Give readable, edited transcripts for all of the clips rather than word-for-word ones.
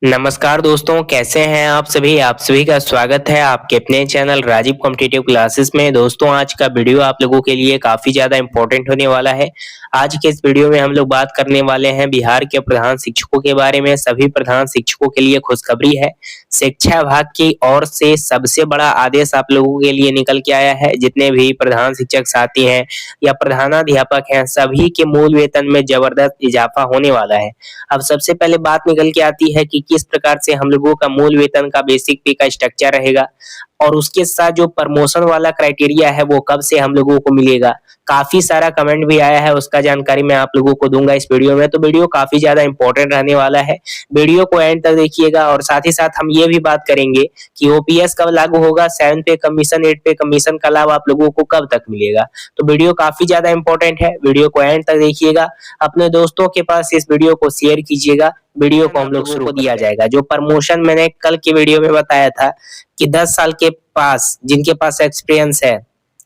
नमस्कार दोस्तों, कैसे हैं आप सभी का स्वागत है आपके अपने चैनल राजीव कॉम्पिटिटिव क्लासेस में। दोस्तों, आज का वीडियो आप लोगों के लिए काफी ज्यादा इम्पोर्टेंट होने वाला है। आज के इस वीडियो में हम लोग बात करने वाले हैं बिहार के प्रधान शिक्षकों के बारे में। सभी प्रधान शिक्षकों के लिए खुशखबरी है। शिक्षा विभाग की ओर से सबसे बड़ा आदेश आप लोगों के लिए निकल के आया है। जितने भी प्रधान शिक्षक साथी हैं या प्रधानाध्यापक हैं, सभी के मूल वेतन में जबरदस्त इजाफा होने वाला है। अब सबसे पहले बात निकल के आती है कि किस प्रकार से हम लोगों का मूल वेतन का बेसिक पे का स्ट्रक्चर रहेगा और उसके साथ जो प्रमोशन वाला क्राइटेरिया है वो कब से हम लोगों को मिलेगा। काफी सारा कमेंट भी आया है, उसका जानकारी मैं आप लोगों को दूंगा इस वीडियो में। तो वीडियो काफी ज्यादा इंपॉर्टेंट रहने वाला है। वीडियो को एंड तक देखिएगा और साथ ही साथ हम ये भी बात करेंगे कि ओपीएस कब लागू होगा, 7 पे कमीशन, 8 पे कमीशन का लाभ आप लोगों को कब तक मिलेगा। तो वीडियो काफी ज्यादा इंपॉर्टेंट है। वीडियो को एंड तक देखिएगा, अपने दोस्तों के पास इस वीडियो को शेयर कीजिएगा। वीडियो को हम लोग शुरू दिया जाएगा। जो प्रमोशन मैंने कल की वीडियो में बताया था कि 10 साल के पास जिनके पास एक्सपीरियंस है,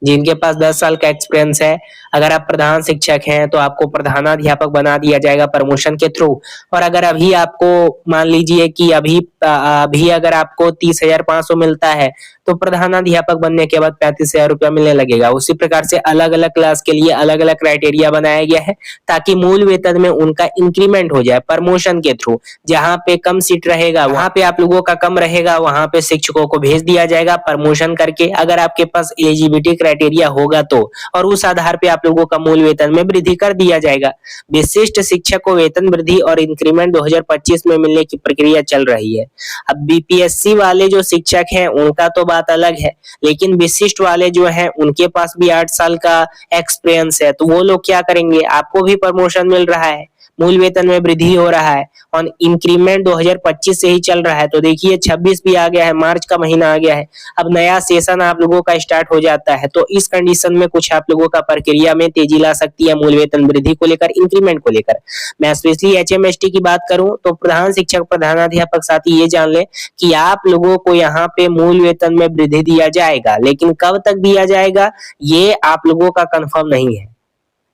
जिनके पास 10 साल का एक्सपीरियंस है, अगर आप प्रधान शिक्षक हैं तो आपको प्रधानाध्यापक बना दिया जाएगा प्रमोशन के थ्रू। और अगर अभी आपको मान लीजिए कि अभी अगर आपको 30,500 मिलता है तो प्रधानाध्यापक बनने के बाद 35,000 रुपया मिलने लगेगा। उसी प्रकार से अलग अलग क्लास के लिए अलग अलग क्राइटेरिया बनाया गया है ताकि मूल वेतन में उनका इंक्रीमेंट हो जाए प्रमोशन के थ्रू। जहां पे कम सीट रहेगा, वहां पे आप लोगों का कम रहेगा, वहां पे शिक्षकों को भेज दिया जाएगा प्रमोशन करके, अगर आपके पास एलिजिबिलिटी क्राइटेरिया होगा तो। और उस आधार पे आप लोगों का मूल वेतन में वृद्धि कर दिया जाएगा। विशिष्ट शिक्षक को वेतन वृद्धि और इंक्रीमेंट 2025 में मिलने की प्रक्रिया चल रही है। अब बीपीएससी वाले जो शिक्षक हैं उनका तो बात अलग है, लेकिन विशिष्ट वाले जो हैं उनके पास भी 8 साल का एक्सपीरियंस है। तो वो लोग क्या करेंगे, आपको भी प्रमोशन मिल रहा है, मूल वेतन में वृद्धि हो रहा है और इंक्रीमेंट 2025 से ही चल रहा है। तो देखिए 26 भी आ गया है, मार्च का महीना आ गया है, अब नया सेशन आप लोगों का स्टार्ट हो जाता है। तो इस कंडीशन में कुछ आप लोगों का प्रक्रिया में तेजी ला सकती है मूल वेतन वृद्धि को लेकर, इंक्रीमेंट को लेकर। मैं स्पेशली एचएमएसटी की बात करूं तो प्रधान शिक्षक प्रधानाध्यापक साथी ये जान ले कि आप लोगों को यहाँ पे मूल वेतन में वृद्धि दिया जाएगा, लेकिन कब तक दिया जाएगा ये आप लोगों का कंफर्म नहीं है।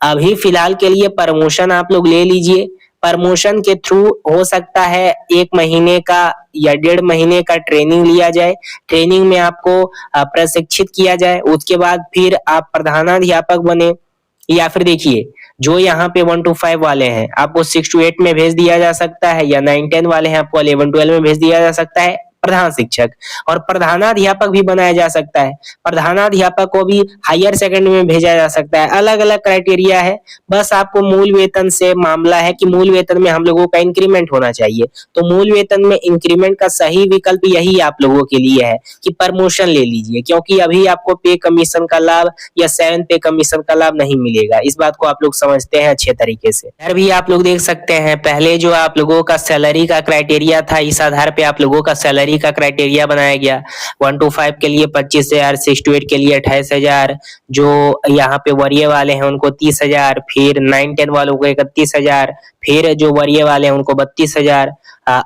अभी फिलहाल के लिए प्रमोशन आप लोग ले लीजिए। प्रमोशन के थ्रू हो सकता है 1 महीने का या 1.5 महीने का ट्रेनिंग लिया जाए, ट्रेनिंग में आपको प्रशिक्षित किया जाए, उसके बाद फिर आप प्रधानाध्यापक बने। या फिर देखिए जो यहाँ पे 1 to 5 वाले हैं आपको 6 to 8 में भेज दिया जा सकता है, या 9 10 वाले हैं आपको 11 12 में भेज दिया जा सकता है प्रधान शिक्षक। और प्रधानाध्यापक भी बनाया जा सकता है, प्रधानाध्यापक को भी हायर सेकेंडरी में भेजा जा सकता है। अलग अलग क्राइटेरिया है, बस आपको मूल वेतन से मामला है कि मूल वेतन में हम लोगों का इंक्रीमेंट होना चाहिए। तो मूल वेतन में इंक्रीमेंट का सही विकल्प यही आप लोगों के लिए है कि प्रमोशन ले लीजिए, क्योंकि अभी आपको पे कमीशन का लाभ या 7 पे कमीशन का लाभ नहीं मिलेगा। इस बात को आप लोग समझते हैं अच्छे तरीके से। इधर भी आप लोग देख सकते हैं, पहले जो आप लोगों का सैलरी का क्राइटेरिया था, इस आधार पे आप लोगों का सैलरी का क्राइटेरिया बनाया गया। 1 to 5 के लिए 25,000, 6 to 8 के लिए 28,000, जो यहाँ पे वरीय वाले हैं उनको 30,000, फिर 9 10 वालों को 31,000, फिर जो वरीय वाले हैं उनको 32,000,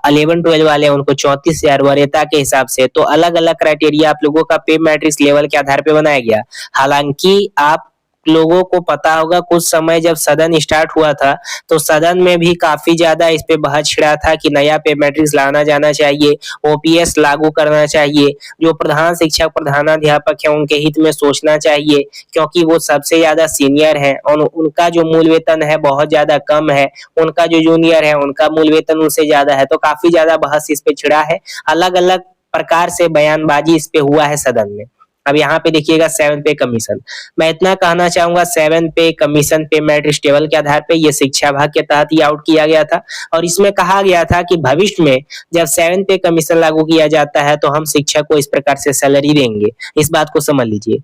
11 12 वाले हैं उनको 34,000 वरीयता के हिसाब से। तो अलग अलग क्राइटेरिया आप लोगों का पे मैट्रिक्स लेवल के आधार पे बनाया गया। हालांकि आप लोगों को पता होगा कुछ समय जब सदन स्टार्ट हुआ था तो सदन में भी काफी ज्यादा इस पे बहस छिड़ा था कि नया पे मैट्रिक्स लाना जाना चाहिए, ओपीएस लागू करना चाहिए। जो प्रधान शिक्षक प्रधानाध्यापक है उनके हित में सोचना चाहिए, क्योंकि वो सबसे ज्यादा सीनियर है और उनका जो मूल वेतन है बहुत ज्यादा कम है, उनका जो जूनियर है उनका मूल वेतन उनसे ज्यादा है। तो काफी ज्यादा बहस इस पे छिड़ा है, अलग अलग प्रकार से बयानबाजी इस पे हुआ है सदन में। अब यहाँ पे देखिएगा 7 पे कमीशन, मैं इतना कहना चाहूंगा 7 पे कमीशन पे मैट्रिक्स टेबल के आधार पे ये शिक्षा विभाग के तहत ही आउट किया गया था। और इसमें कहा गया था कि भविष्य में जब 7 पे कमीशन लागू किया जाता है तो हम शिक्षक को इस प्रकार से सैलरी देंगे। इस बात को समझ लीजिए,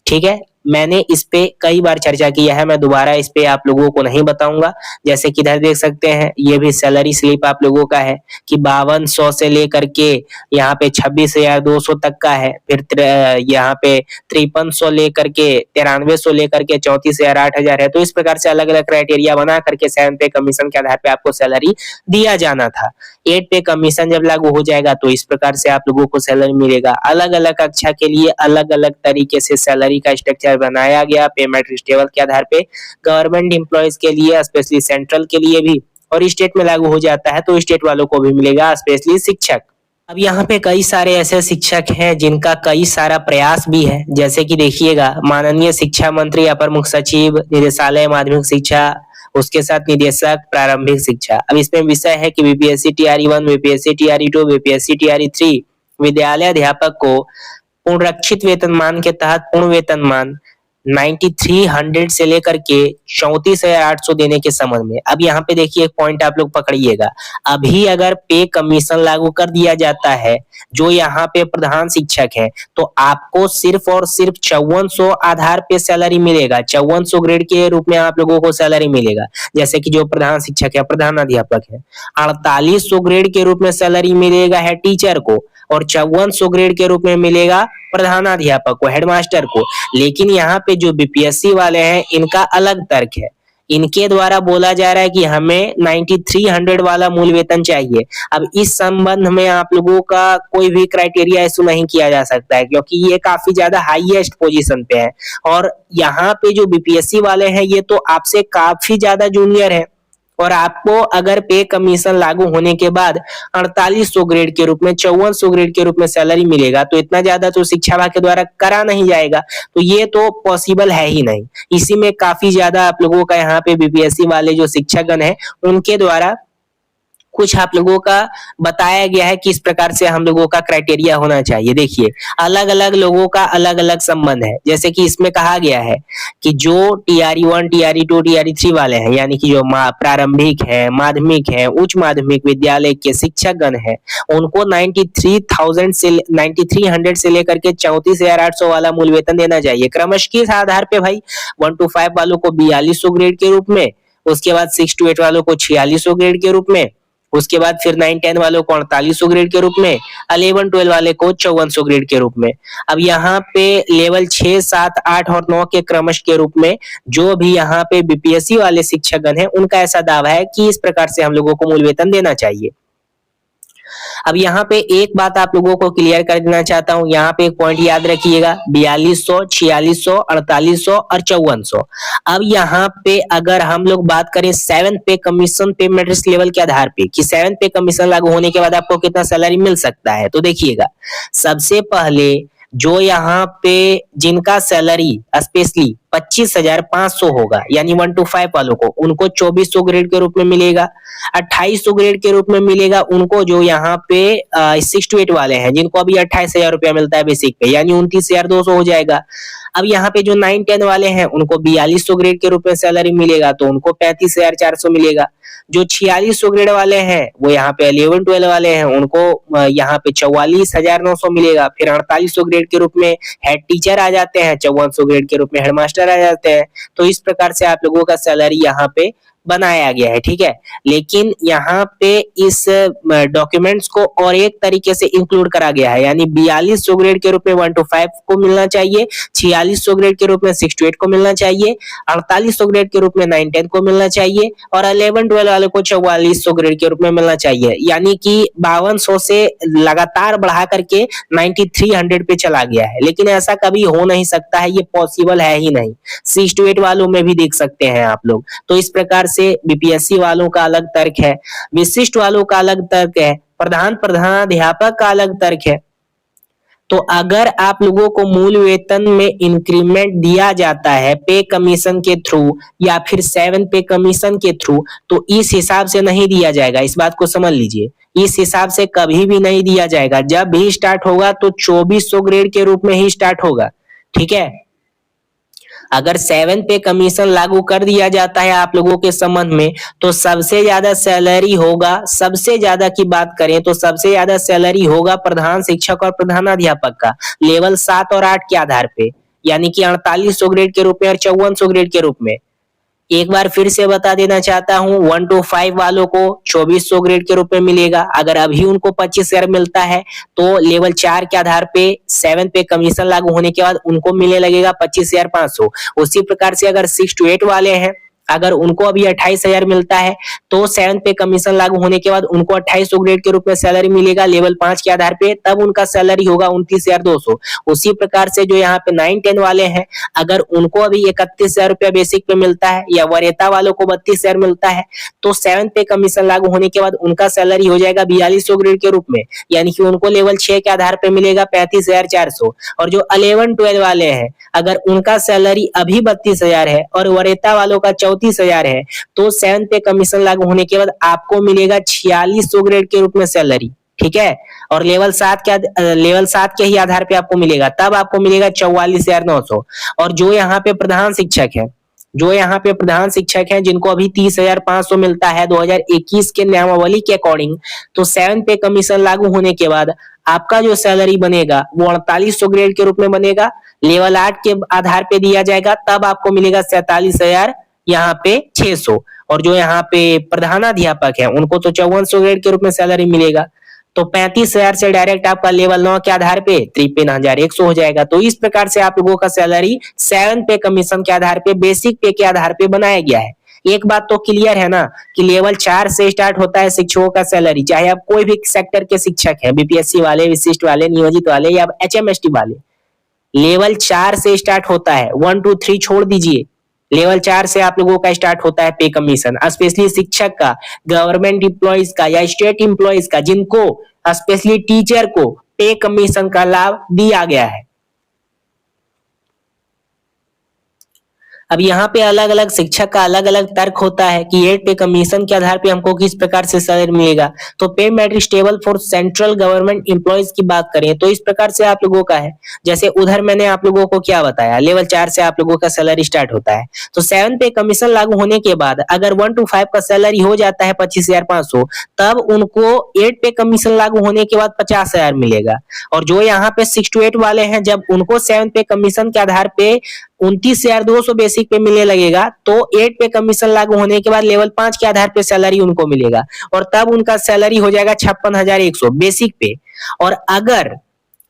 ठीक है। मैंने इस पे कई बार चर्चा किया है, मैं दोबारा इस पे आप लोगों को नहीं बताऊंगा। जैसे कि इधर देख सकते हैं, ये भी सैलरी स्लिप आप लोगों का है कि 5200 से लेकर के यहाँ पे 26,200 तक का है, फिर यहाँ पे 5300 लेकर के 9300 लेकर के 34,000 8,000 है। तो इस प्रकार से अलग अलग क्राइटेरिया बना करके 7 पे कमीशन के आधार पे आपको सैलरी दिया जाना था। 8 पे कमीशन जब लागू हो जाएगा तो इस प्रकार से आप लोगों को सैलरी मिलेगा। अलग अलग कक्षा के लिए अलग अलग तरीके से सैलरी का स्ट्रक्चर बनाया गया पे मैट्रिक्स टेबल के आधार पे। गवर्नमेंट एम्प्लॉयज के लिए, स्पेशली सेंट्रल के लिए भी और स्टेट में लागू हो जाता है तो स्टेट वालों को भी मिलेगा स्पेशली शिक्षक। अब यहाँ पे कई सारे ऐसे शिक्षक हैं जिनका कई सारा प्रयास भी है, जैसे कि देखिएगा माननीय शिक्षा मंत्री, अपर मुख्य सचिव, निदेशालय माध्यमिक शिक्षा, उसके साथ निदेशक प्रारंभिक शिक्षा। अब इसमें विषय है कि BPSC TRE 1, BPSC TRE 2, BPSC TRE 3 विद्यालय अध्यापक को पुनरीक्षित वेतनमान के तहत पूर्ण वेतनमान 9300 से लेकर के 34,800 देने के संबंध में। अब यहाँ पे देखिए एक पॉइंट आप लोग पकड़िएगा, अभी अगर पे कमीशन लागू कर दिया जाता है जो यहाँ पे प्रधान शिक्षक है तो आपको सिर्फ और सिर्फ 5400 आधार पे सैलरी मिलेगा, 5400 ग्रेड के रूप में आप लोगों को सैलरी मिलेगा। जैसे कि जो प्रधान शिक्षक है, प्रधान अध्यापक है, 4800 ग्रेड के रूप में सैलरी मिलेगा है टीचर को और 5400 ग्रेड के रूप में मिलेगा प्रधानाध्यापक को, हेडमास्टर को। लेकिन यहाँ पे जो बीपीएससी वाले हैं इनका अलग तर्क है, इनके द्वारा बोला जा रहा है कि हमें 9300 वाला मूल वेतन चाहिए। अब इस संबंध में आप लोगों का कोई भी क्राइटेरिया इशू नहीं किया जा सकता है क्योंकि ये काफी ज्यादा हाईएस्ट पोजीशन पे है और यहाँ पे जो बीपीएससी वाले हैं ये तो आपसे काफी ज्यादा जूनियर है और आपको अगर पे कमीशन लागू होने के बाद 4800 ग्रेड के रूप में, 5400 ग्रेड के रूप में सैलरी मिलेगा तो इतना ज्यादा तो शिक्षा विभाग के द्वारा करा नहीं जाएगा, तो ये तो पॉसिबल है ही नहीं। इसी में काफी ज्यादा आप लोगों का यहाँ पे बीपीएससी वाले जो शिक्षकगण है उनके द्वारा कुछ आप लोगों का बताया गया है कि इस प्रकार से हम लोगों का क्राइटेरिया होना चाहिए। देखिए अलग अलग लोगों का अलग अलग संबंध है, जैसे कि इसमें कहा गया है कि जो टीआरई 1, टीआरई 2, टीआरई 3 वाले हैं यानी कि जो प्रारंभिक है, माध्यमिक है, उच्च माध्यमिक विद्यालय के शिक्षकगण हैं उनको 9300 से लेकर के 34,800 वाला मूल वेतन देना चाहिए। क्रमश किस आधार पे भाई, 1 to 5 वालों को 4200 ग्रेड के रूप में, उसके बाद 6 to 8 वालों को 4600 ग्रेड के रूप में, उसके बाद फिर 9-10 वालों को 4800 ग्रेड के रूप में, 11-12 वाले को 5400 ग्रेड के रूप में। अब यहाँ पे लेवल 6, 7, 8 और 9 के क्रमश के रूप में जो भी यहाँ पे बीपीएससी वाले शिक्षकगण हैं उनका ऐसा दावा है कि इस प्रकार से हम लोगों को मूल वेतन देना चाहिए। अब यहाँ पे एक बात आप लोगों को क्लियर कर देना चाहता हूँ, यहाँ पे एक पॉइंट याद रखिएगा, 4200, 4600, 4800 और 5400। अब यहाँ पे अगर हम लोग बात करें 7th पे कमीशन पे मैट्रिक्स लेवल के आधार पे कि 7th पे कमीशन लागू होने के बाद आपको कितना सैलरी मिल सकता है, तो देखिएगा सबसे पहले जो यहाँ पे जिनका सैलरी स्पेशली 25,500 होगा यानी 1 to 5 वालों को, उनको 2400 ग्रेड के रूप में मिलेगा। 2800 ग्रेड के रूप में मिलेगा उनको जो यहाँ पे 6 to 8 वाले हैं जिनको अभी 28,000 रुपया मिलता है बेसिक पे, यानी 29,200 हो जाएगा। अब यहाँ पे जो 9-10 वाले हैं उनको 4200 ग्रेड के रूप में सैलरी मिलेगा तो उनको 35,400 मिलेगा। जो 4600 ग्रेड वाले हैं वो यहाँ पे 11-12 वाले हैं उनको यहाँ पे 44,900 मिलेगा। फिर 4800 ग्रेड के रूप में हेड टीचर आ जाते हैं, 5400 ग्रेड के रूप में हेडमास्टर आ जाते हैं। तो इस प्रकार से आप लोगों का सैलरी यहाँ पे बनाया गया है, ठीक है। लेकिन यहाँ पे इस डॉक्यूमेंट्स को और एक तरीके से इंक्लूड करा गया है, यानी 4200 ग्रेड के रूप में 1 to 5 को मिलना चाहिए, 4600 ग्रेड के रूप में 6 to 8 को मिलना चाहिए, 4800 ग्रेड के रूप में 9-10 को मिलना चाहिए और 11-12 वाले को 4400 ग्रेड के रूप में मिलना चाहिए। यानी कि 5200 से लगातार बढ़ा करके 9300 पे चला गया है। लेकिन ऐसा कभी हो नहीं सकता है, ये पॉसिबल है ही नहीं। 6 to 8 वालों में भी देख सकते हैं आप लोग। तो इस प्रकार से बीपीएससी वालों का अलग तर्क है, विशिष्ट वालों का अलग तर्क है, प्रधानाध्यापक का अलग तर्क है। तो अगर आप लोगों को मूल वेतन में इंक्रीमेंट दिया जाता है पे कमीशन के थ्रू या फिर 7 पे कमीशन के थ्रू, तो इस हिसाब से नहीं दिया जाएगा, इस बात को समझ लीजिए। इस हिसाब से कभी भी नहीं दिया जाएगा। जब भी स्टार्ट होगा तो 2400 ग्रेड के रूप में ही स्टार्ट होगा, ठीक है। अगर 7 पे कमीशन लागू कर दिया जाता है आप लोगों के संबंध में तो सबसे ज्यादा सैलरी होगा, सबसे ज्यादा की बात करें तो सबसे ज्यादा सैलरी होगा प्रधान शिक्षक और प्रधानाध्यापक का लेवल 7 और 8 के आधार पे, यानी कि 4800 ग्रेड के रूप में और 5400 ग्रेड के रूप में। एक बार फिर से बता देना चाहता हूं, 1 to 5 वालों को 2400 ग्रेड के रूप में मिलेगा। अगर अभी उनको 25,000 मिलता है तो लेवल 4 के आधार पे 7 पे कमीशन लागू होने के बाद उनको मिलने लगेगा 25,500। उसी प्रकार से अगर 6 to 8 वाले हैं अगर उनको अभी 28,000 मिलता है तो 7 पे कमीशन लागू होने के बाद उनको 2800 ग्रेड के रूप में सैलरी मिलेगा लेवल 5 के आधार पे, तब उनका सैलरी होगा 29,200। उसी प्रकार से जो यहाँ पे 9-10 वाले हैं, अगर उनको अभी 31,000 रुपया बेसिक पे मिलता है या वरीयता वालों को 32,000 मिलता है तो 7 पे कमीशन लागू होने के बाद उनका सैलरी हो जाएगा 4200 ग्रेड के रूप में, यानी कि उनको लेवल 6 के आधार पे मिलेगा 35,400। और जो 11-12 वाले हैं, अगर उनका सैलरी अभी 32,000 है और वरीयता वालों का 34,000 है तो 7 पे कमीशन लागू होने के बाद आपको मिलेगा 4600 ग्रेड के रूप में सैलरी, ठीक है। और लेवल 7 के ही आधार पे आपको मिलेगा, तब आपको मिलेगा 44,900। और जो यहाँ पे प्रधान शिक्षक है जिनको अभी 30,500 मिलता है 2021 के नियमावली के अकॉर्डिंग, तो 7 पे कमीशन लागू होने के बाद आपका जो सैलरी बनेगा वो 4800 ग्रेड के रूप में बनेगा, लेवल 8 के आधार पे दिया जाएगा, तब आपको मिलेगा 47,000 यहाँ पे 600। और जो यहाँ पे प्रधानाध्यापक है उनको तो 5400 ग्रेड के रूप में सैलरी मिलेगा, तो 35,000 से डायरेक्ट आपका लेवल 9 के आधार पे 53,100 हो जाएगा। तो इस प्रकार से आप लोगों का सैलरी 7 पे कमीशन के आधार पे, बेसिक पे के आधार पे बनाया गया है। एक बात तो क्लियर है ना कि लेवल 4 से स्टार्ट होता है शिक्षकों का सैलरी, चाहे आप कोई भी सेक्टर के शिक्षक हैं, बीपीएससी वाले, विशिष्ट वाले, नियोजित वाले या एचएमएसटी वाले, लेवल 4 से स्टार्ट होता है। 1 2 3 छोड़ दीजिए, लेवल 4 से आप लोगों का स्टार्ट होता है पे कमीशन, स्पेशली शिक्षक का, गवर्नमेंट एम्प्लॉइज का या स्टेट एम्प्लॉइज का, जिनको स्पेशली टीचर को पे कमीशन का लाभ दिया गया है। अब यहाँ पे अलग अलग शिक्षक का अलग अलग तर्क होता है कि 8 पे कमीशन के आधार पे हमको किस प्रकार से सैलरी मिलेगा। तो पे matrix table for central government employees की बात करें तो इस प्रकार से आप लोगों का है, जैसे उधर मैंने आप लोगों को क्या बताया, लेवल 4 से आप लोगों का सैलरी स्टार्ट होता है। तो 7 पे कमीशन लागू होने के बाद अगर 1 to 5 का सैलरी हो जाता है 25,500, तब उनको 8 पे कमीशन लागू होने के बाद 50,000 मिलेगा। और जो यहाँ पे 6 to 8 वाले हैं, जब उनको 7 पे कमीशन के आधार पे 29,200 बेसिक पे मिलने लगेगा तो 8 पे कमीशन लागू होने के बाद लेवल 5 के आधार पे सैलरी उनको मिलेगा और तब उनका सैलरी हो जाएगा 56,100 बेसिक पे। और अगर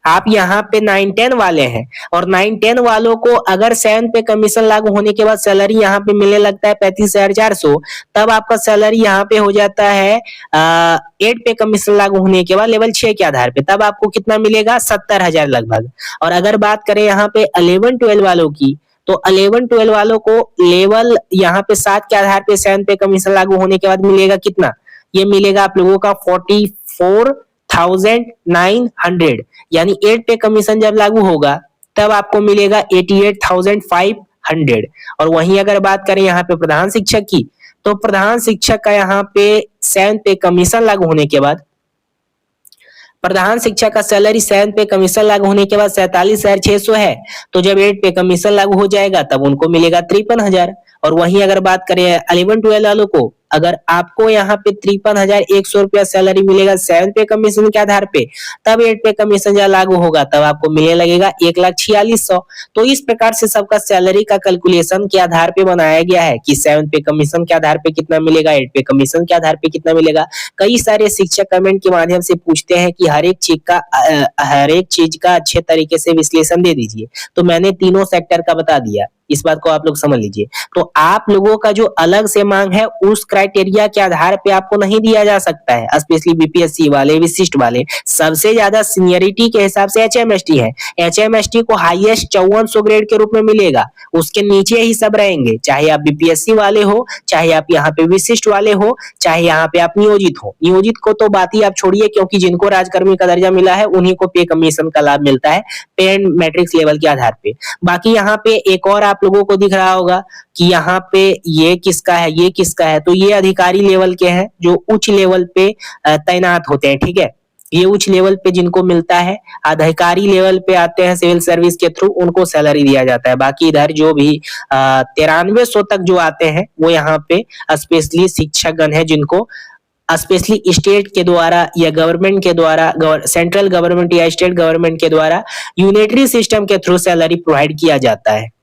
आप यहाँ पे 9-10 वाले हैं और 9-10 वालों को अगर 7 पे कमीशन लागू होने के बाद सैलरी यहाँ पे मिलने लगता है 35,400, तब आपका सैलरी यहाँ पे हो जाता है 8 पे कमीशन लागू होने के बाद लेवल 6 के आधार पे, तब आपको कितना मिलेगा 70,000 लगभग। और अगर बात करें यहाँ पे 11-12 वालों की, तो 11-12 वालों को लेवल यहाँ पे 7 के आधार पे 7 पे कमीशन लागू होने के बाद मिलेगा कितना, ये मिलेगा आप लोगों का 44,900, यानी 8 पे कमीशन जब लागू होगा तब आपको मिलेगा 88,500। और वहीं अगर बात करें यहाँ पे प्रधान शिक्षक की, तो प्रधान शिक्षक का यहाँ पे 7 पे कमीशन लागू होने के बाद प्रधान शिक्षक का सैलरी 7 पे कमीशन लागू होने के बाद 47,600 है, तो जब 8 पे कमीशन लागू हो जाएगा तब उनको मिलेगा 53,000। और वहीं अगर बात करें 11-12 वालों को, अगर आपको यहाँ पे 53,100 रुपया सैलरी मिलेगा 7 पे कमीशन के आधार पे, तब 8 पे कमीशन जब लागू होगा तब आपको मिलने लगेगा 1,46,100। तो इस प्रकार से सबका सैलरी का कैलकुलेशन के आधार पे बनाया गया है कि 7 पे कमीशन के आधार पे कितना मिलेगा, 8 पे कमीशन के आधार पे कितना मिलेगा। कई सारे शिक्षक कमेंट के माध्यम से पूछते हैं कि हर एक चीज का अच्छे तरीके से विश्लेषण दे दीजिए, तो मैंने तीनों सेक्टर का बता दिया, इस बात को आप लोग समझ लीजिए। तो आप लोगों का जो अलग से मांग है उस क्राइटेरिया के आधार पे आपको नहीं दिया जा सकता है, स्पेशली बीपीएससी वाले, विशिष्ट वाले। सबसे ज्यादा सीनियरिटी के हिसाब से एचएमएसटी है, एचएमएसटी को हाईएस्ट 5400 ग्रेड के रूप में मिलेगा, उसके नीचे ही सब रहेंगे, चाहे आप बीपीएससी वाले हो, चाहे आप यहाँ पे विशिष्ट वाले हो, चाहे यहाँ पे आप नियोजित हो। नियोजित को तो बात ही आप छोड़िए, क्योंकि जिनको राजकर्मी का दर्जा मिला है उन्हीं को पे कमीशन का लाभ मिलता है पे एंड मैट्रिक्स लेवल के आधार पे। बाकी यहाँ पे एक और आप लोगों को दिख रहा होगा कि यहाँ पे ये किसका है, ये किसका है, तो ये अधिकारी लेवल के हैं जो उच्च लेवल पे तैनात होते हैं, ठीक है। ये उच्च लेवल पे जिनको मिलता है, अधिकारी लेवल पे आते हैं सिविल सर्विस के थ्रू, उनको सैलरी दिया जाता है। बाकी इधर जो भी 9300 तक जो आते हैं वो यहाँ पे स्पेशली शिक्षक गण है, जिनको स्पेशली स्टेट के द्वारा या गवर्नमेंट के द्वारा, सेंट्रल गवर्नमेंट या स्टेट गवर्नमेंट के द्वारा यूनिटरी सिस्टम के थ्रू सैलरी प्रोवाइड किया जाता है।